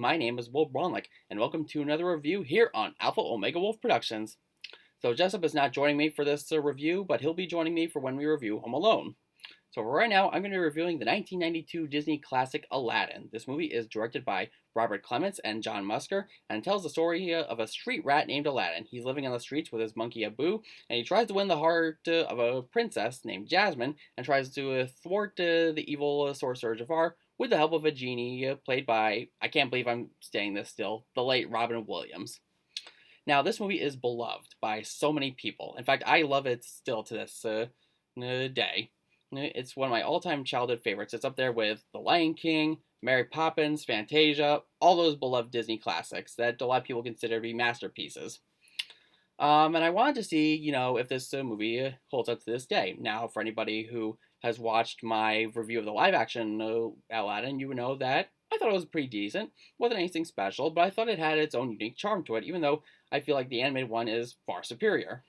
my name is Will Bronlick, and welcome to another review here on Alpha Omega Wolf Productions. So Jessup is not joining me for this review, but he'll be joining me for when we review Home Alone. So right now, I'm going to be reviewing the 1992 Disney classic Aladdin. This movie is directed by Robert Clements and John Musker, and tells the story of a street rat named Aladdin. He's living on the streets with his monkey Abu, and he tries to win the heart of a princess named Jasmine, and tries to thwart the evil sorcerer Jafar with the help of a genie played by, I can't believe I'm saying this still, the late Robin Williams. Now, this movie is beloved by so many people. In fact, I love it still to this day. It's one of my all-time childhood favorites. It's up there with The Lion King, Mary Poppins, Fantasia, all those beloved Disney classics that a lot of people consider to be masterpieces. And I wanted to see, if this movie holds up to this day. Now, for anybody who has watched my review of the live-action Aladdin, you would know that I thought it was pretty decent. Wasn't anything special, but I thought it had its own unique charm to it, even though I feel like the animated one is far superior.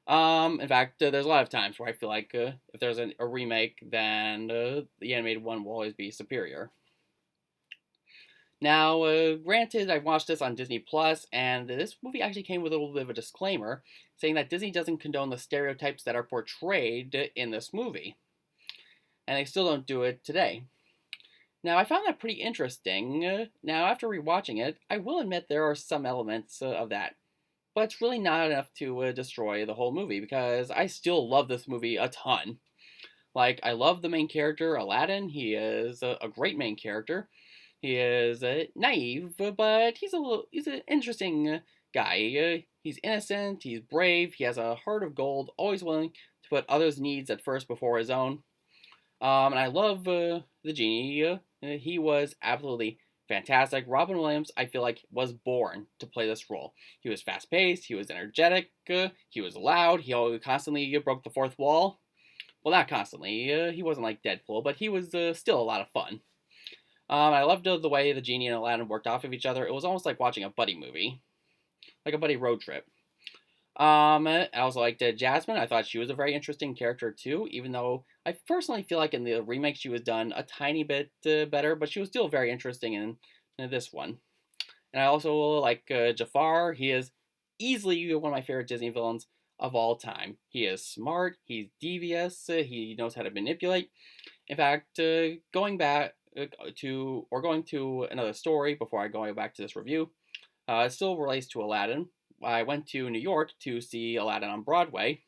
In fact, there's a lot of times where I feel like if there's a remake, then the animated one will always be superior. Now, granted, I watched this on Disney Plus, and this movie actually came with a little bit of a disclaimer, saying that Disney doesn't condone the stereotypes that are portrayed in this movie. And they still don't do it today. Now, I found that pretty interesting. Now, after rewatching it, I will admit there are some elements of that. But it's really not enough to destroy the whole movie, because I still love this movie a ton. Like, I love the main character, Aladdin. He is a great main character. He is naive, but he's an interesting guy. He's innocent, he's brave, he has a heart of gold, always willing to put others' needs at first before his own. And I love the genie. He was absolutely fantastic. Robin Williams, I feel like, was born to play this role. He was fast-paced, he was energetic, he was loud, he always constantly broke the fourth wall. Well, not constantly, he wasn't like Deadpool, but he was still a lot of fun. I loved the way the genie and Aladdin worked off of each other. It was almost like watching a buddy movie, like a buddy road trip. I also liked Jasmine. I thought she was a very interesting character too, even though I personally feel like in the remake she was done a tiny bit better, but she was still very interesting in this one. And I also like Jafar. He is easily one of my favorite Disney villains of all time. He is smart, he's devious, he knows how to manipulate. In fact, going to another story before I go back to this review, it still relates to Aladdin. I went to New York to see Aladdin on Broadway,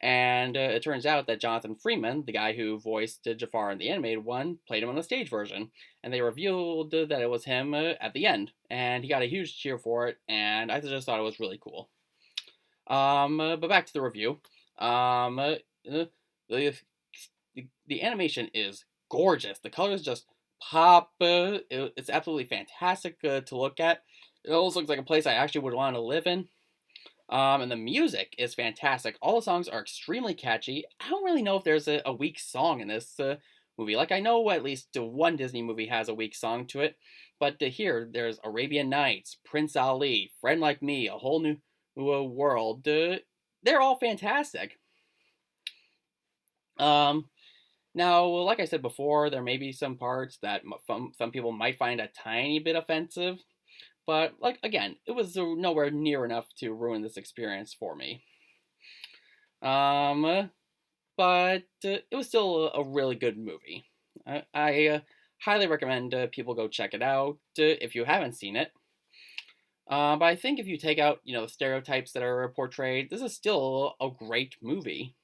and it turns out that Jonathan Freeman, the guy who voiced Jafar in the animated one, played him on the stage version, and they revealed that it was him at the end, and he got a huge cheer for it, and I just thought it was really cool. But back to the review. The animation is gorgeous. The colors just pop. It's absolutely fantastic to look at. It almost looks like a place I actually would want to live in. And the music is fantastic. All the songs are extremely catchy. I don't really know if there's a weak song in this movie. Like, I know at least one Disney movie has a weak song to it. But here, there's Arabian Nights, Prince Ali, Friend Like Me, A Whole New World. They're all fantastic. Now, like I said before, there may be some parts that some people might find a tiny bit offensive. But, like, again, it was nowhere near enough to ruin this experience for me. But it was still a really good movie. I highly recommend people go check it out if you haven't seen it. But I think if you take out, the stereotypes that are portrayed, this is still a great movie.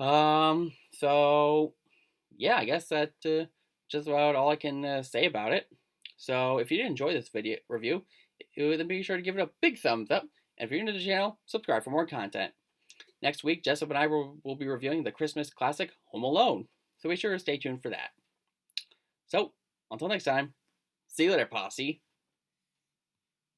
So, yeah, I guess that's just about all I can say about it. So, if you did enjoy this video review, then be sure to give it a big thumbs up. And if you're new to the channel, subscribe for more content. Next week, Jessup and I will be reviewing the Christmas classic Home Alone. So be sure to stay tuned for that. So, until next time, see you later, posse.